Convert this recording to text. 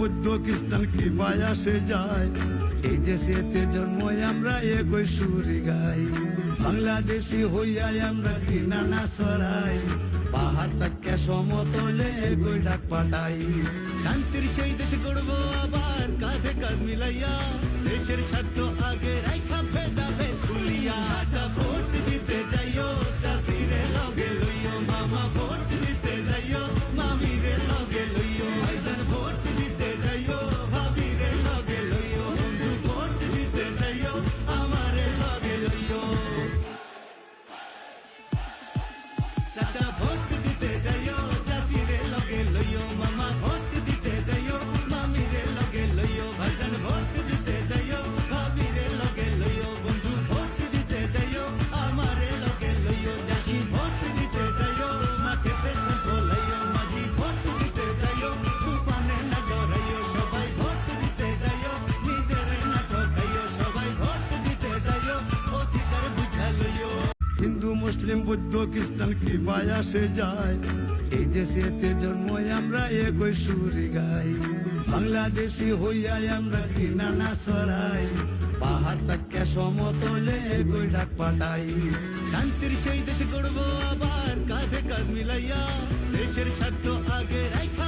বুদ্ধ খ্রিস্টান কৃপায় আসে যায়, এই দেশেতে জন্ম আমরা একই সুরে গাই। বাংলাদেশি হইয়া আমরা ঘৃণা না ছড়াই, পাহাড় তাকে সমতলে একই ডাক পাঠাই। শান্তির সেই দেশ গড়বো আবার কাঁধে কাঁধ মিলাইয়া, দেশের স্বার্থ আগে রাইখা ভেদাভেদ ভুলিয়া। আচ্ছা ভোট দিতে যাইও, চাচিরে লগে লইও, মামা ভোট দিতে যাইও, মামিরে লগে লইও। ভাইজান ভোট দিতে যাইও, ভাবিরে লগে লইও, বন্ধু ভোট দিতে যাইও, আমারে লগে লইও। চাচা ভোট দিতে যাইও, চাচিরে লগে লইও, মামা ভোট দিতে যাইও, মামিরে লগে লইও। ভাইজান ভোট দিতে যাইও, ভাবিরে লগে লইও, বন্ধু ভোট দিতে যাইও, আমারে লগে লইও। চাচি ভোট দিতে যাইও, মাঠেতে ফলাইও, মাঝি ভোট দিতে যাইও, তুফানে না ডরাইও। সবাই ভোট দিতে যাইও, নিজেরে না ঠকাইও, সবাই ভোট দিতে যাইও, অধিকার বুঝা লইও। হিন্দু মুসলিম বৌদ্ধ খ্রিস্টান কৃপায় আসে যায়, এই দেশেতে জন্ম আমরা একই সুরে গাই। বাংলাদেশি হইয়া আমরা ঘৃণা না ছড়াই, পাহাড় তাকে সমতলে একই ডাক পাঠাই। শান্তির সেই দেশ গড়বো আবার কাঁধে কাঁধ মিলাইয়া, দেশের স্বার্থ আগে রাইখা